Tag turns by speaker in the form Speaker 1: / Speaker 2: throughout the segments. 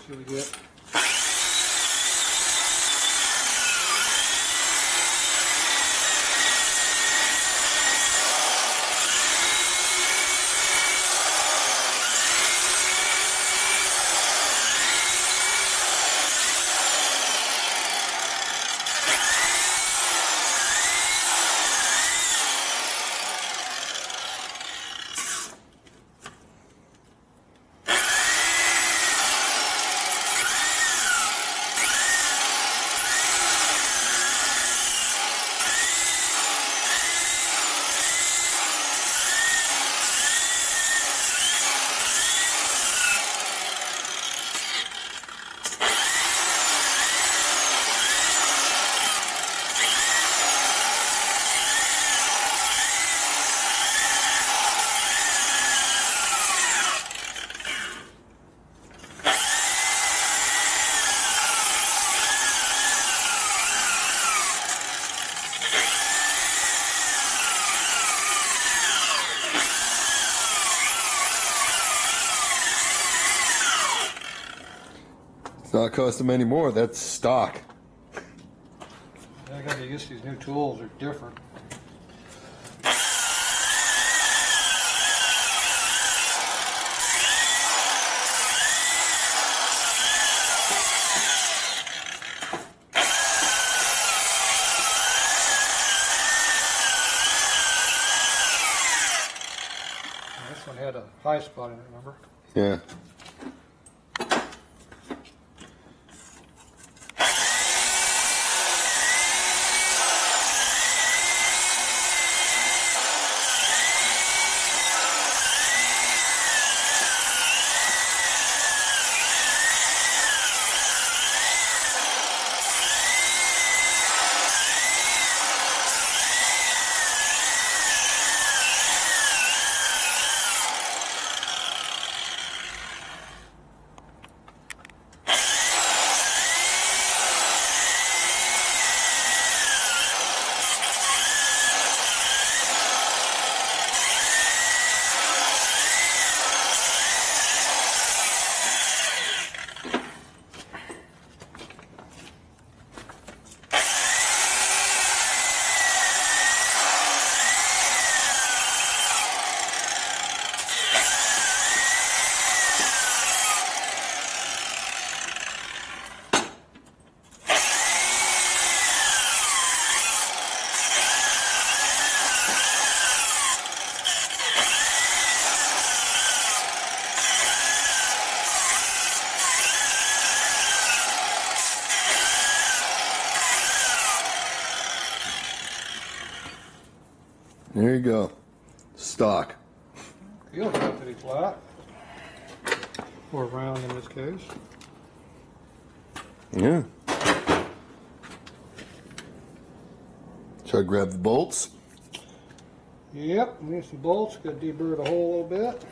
Speaker 1: See what we get.
Speaker 2: Not custom anymore, that's stock.
Speaker 1: I gotta get used to these new tools, they're different. This one had a high spot in it, remember?
Speaker 2: Yeah. There you go. Stock.
Speaker 1: Feels like pretty flat. Or round in this case.
Speaker 2: Yeah. Should I grab the bolts?
Speaker 1: Yep, need some bolts. Got to deburr the hole a little bit.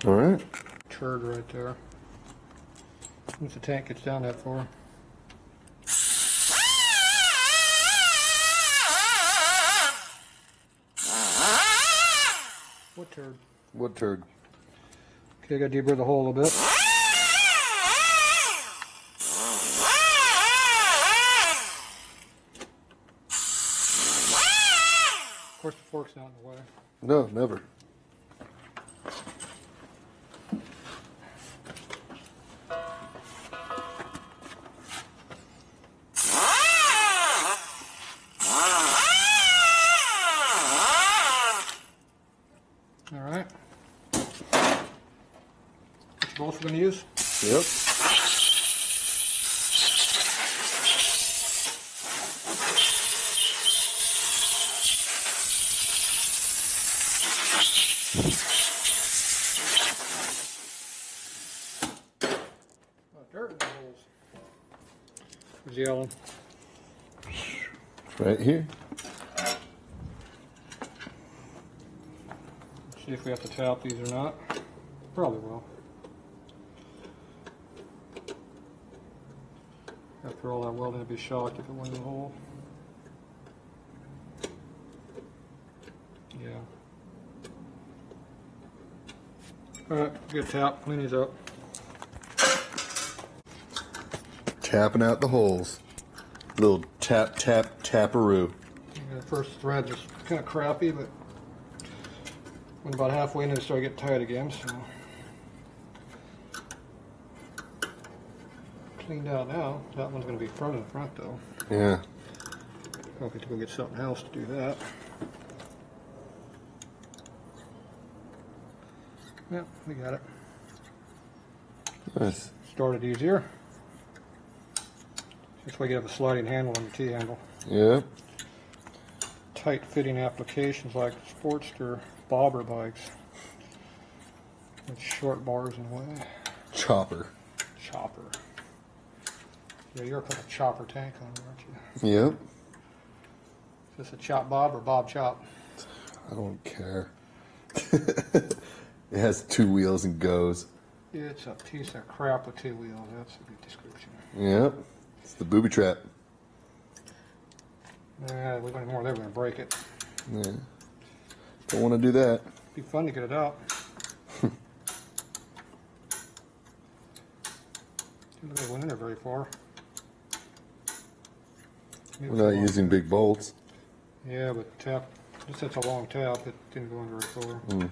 Speaker 2: Alright.
Speaker 1: Turd right there. Once the tank gets down that far. What turd?
Speaker 2: What turd?
Speaker 1: Okay, I got to deburr the hole a little bit. Of course, the fork's not in the way.
Speaker 2: No, never.
Speaker 1: All right. Which bolts we're going to use?
Speaker 2: Yep.
Speaker 1: Dirt in the holes. Where's the yellow?
Speaker 2: Right here.
Speaker 1: See if we have to tap these or not. Probably will. After all that welding, I'd be shocked if it went in the hole. Yeah. Alright, good tap, clean these up.
Speaker 2: tapping out the holes. Little tap, tap, taparoo.
Speaker 1: The first thread was kind of crappy, but when about halfway in, it started getting tight again. So cleaned out now. That one's going to be front in front though.
Speaker 2: Yeah.
Speaker 1: I'll have to go get something else to do that. Yeah, we got it.
Speaker 2: Nice.
Speaker 1: Started easier. This way you have a sliding handle on the T-handle.
Speaker 2: Yeah.
Speaker 1: Tight fitting applications like Sportster bobber bikes. With short bars in the way.
Speaker 2: Chopper.
Speaker 1: Chopper. Yeah, you're putting a chopper tank on it, aren't you?
Speaker 2: Yep.
Speaker 1: Is this a chop bob or bob chop?
Speaker 2: I don't care. It has 2 wheels and goes.
Speaker 1: It's a piece of crap with 2 wheels. That's a good description.
Speaker 2: Yep. It's the booby trap.
Speaker 1: Yeah, we got any more, they're going to break it.
Speaker 2: Yeah. Don't want to do that.
Speaker 1: Be fun to get it out. Didn't really went in there very far.
Speaker 2: We're not using big bolts.
Speaker 1: Yeah, but tap. Just that's a long tap. It didn't go in very far.
Speaker 2: Mm.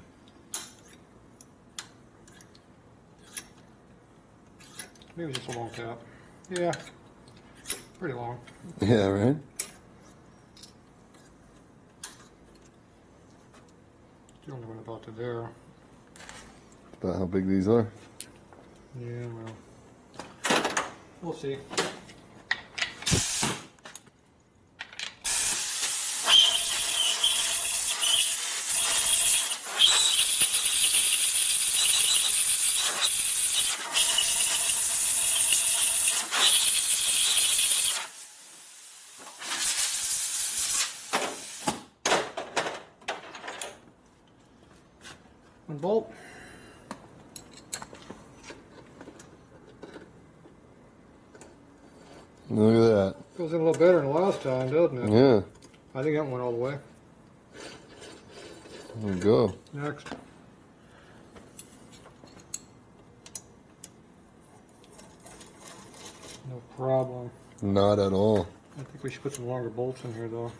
Speaker 1: Maybe just a long tap. Yeah, pretty long.
Speaker 2: Yeah, right?
Speaker 1: The only one about to there.
Speaker 2: About how big these are.
Speaker 1: Yeah, well, we'll see. One bolt.
Speaker 2: Look at that.
Speaker 1: Goes in a little better than last time, doesn't it?
Speaker 2: Yeah.
Speaker 1: I think that went all the way.
Speaker 2: There we go.
Speaker 1: Next. No problem.
Speaker 2: Not at all.
Speaker 1: I think we should put some longer bolts in here though.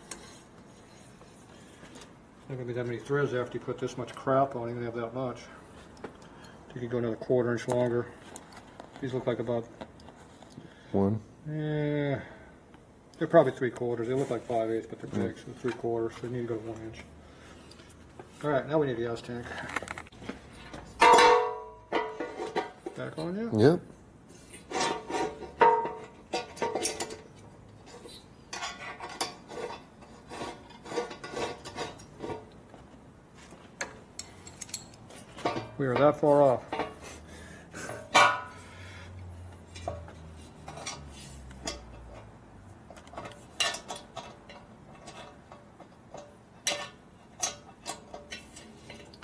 Speaker 1: Not gonna be that many threads after you put this much crap on. You don't have that much. You could go another 1/4 inch longer. These look like about
Speaker 2: 1.
Speaker 1: yeah. They're probably 3/4. They look like 5/8, but they're big, so 3/4. So they need to go to 1 inch. All right, now we need a gas tank. Back on you.
Speaker 2: Yep.
Speaker 1: We are that far off.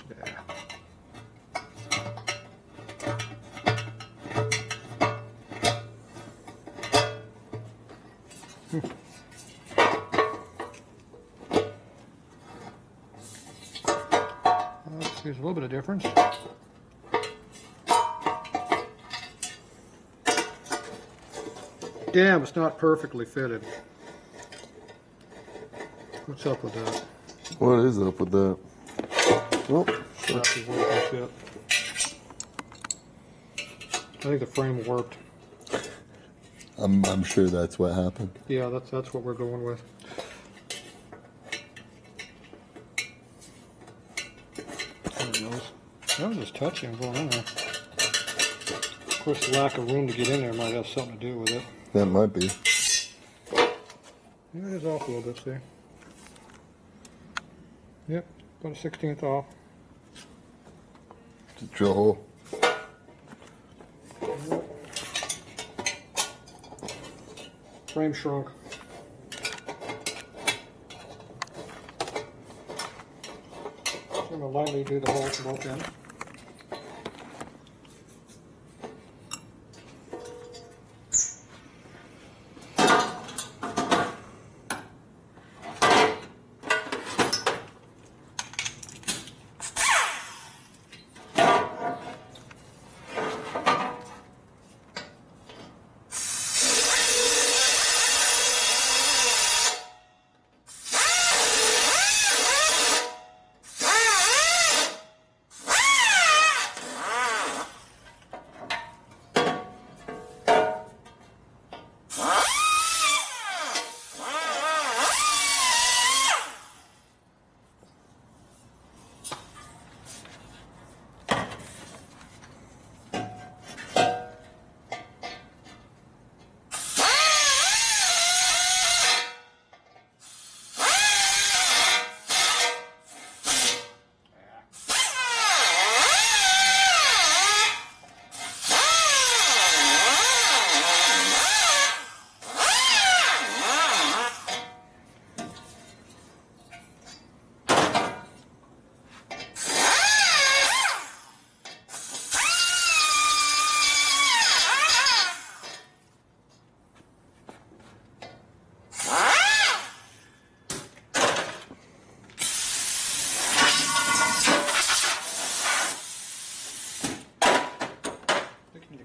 Speaker 1: Yeah. Here's a little bit of difference. Damn, it's not perfectly fitted. What's up with that?
Speaker 2: What is up with that? Oh,
Speaker 1: Crappy working fit. I think the frame warped.
Speaker 2: I'm sure that's what happened.
Speaker 1: Yeah, that's what we're going with. There it goes. That was just touching going in there. Of course, the lack of room to get in there might have something to do with it.
Speaker 2: That might be.
Speaker 1: Yeah, it is off a little bit, see? Yep, about a 1/16 off.
Speaker 2: Just drill a hole.
Speaker 1: Frame shrunk. So I'm going to lightly do the hole from both ends.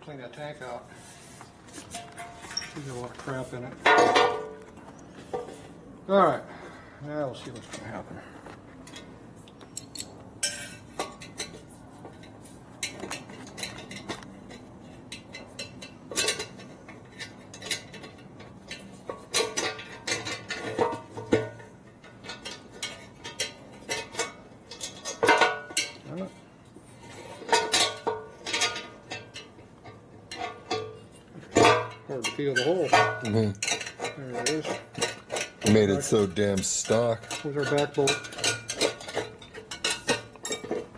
Speaker 1: clean that tank out. There's a lot of crap in it. All right, now we'll see what's going to happen. Hard to feel the hole.
Speaker 2: Mm-hmm.
Speaker 1: There it is.
Speaker 2: Made it so damn stock.
Speaker 1: Where's our back bolt?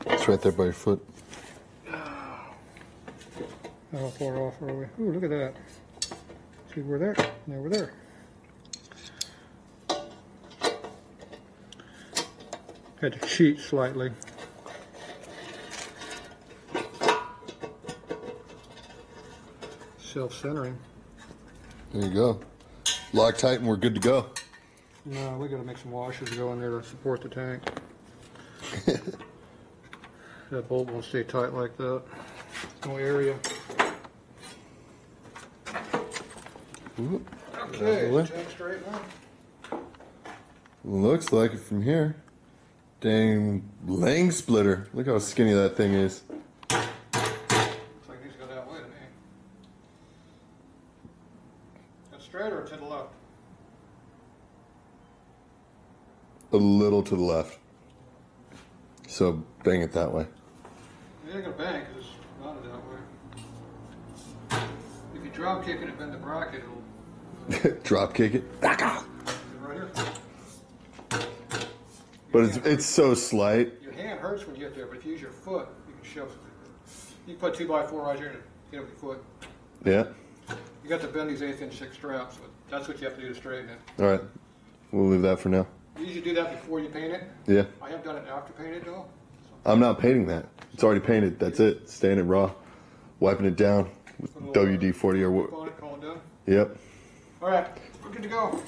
Speaker 2: It's right there by your foot.
Speaker 1: How far off are we? Ooh, look at that. See, we're there. Now we're there. Had to cheat slightly. Self-centering.
Speaker 2: There you go. Loctite and we're good to go.
Speaker 1: No, we gotta make some washers go in there to support the tank. That bolt won't stay tight like that. No area.
Speaker 2: Ooh,
Speaker 1: Okay, is the tank straight now?
Speaker 2: looks like it from here. Dang lane splitter. Look how skinny that thing is.
Speaker 1: Looks like it needs to go that way to me. That's straight or to the left?
Speaker 2: A little to the left. So bang it that way.
Speaker 1: It ain't gonna bang because it's mounted that way. If you drop kick it and bend the bracket, it'll
Speaker 2: Drop kick it.
Speaker 1: right here.
Speaker 2: But it's so slight.
Speaker 1: Your hand hurts when you get there, but if you use your foot, you can shove. You can put 2x4 right here and get up your foot.
Speaker 2: Yeah.
Speaker 1: You got to bend these 1/8 inch thick straps, but that's what you have to do to straighten it.
Speaker 2: All right. We'll leave that for now.
Speaker 1: You usually do that before you paint it.
Speaker 2: Yeah.
Speaker 1: I have done it after painted though.
Speaker 2: I'm not painting that. It's already painted. That's it. Staying it raw. Wiping it down with WD-40 or what.
Speaker 1: On it, call it done.
Speaker 2: Yep.
Speaker 1: All right, we're good to go.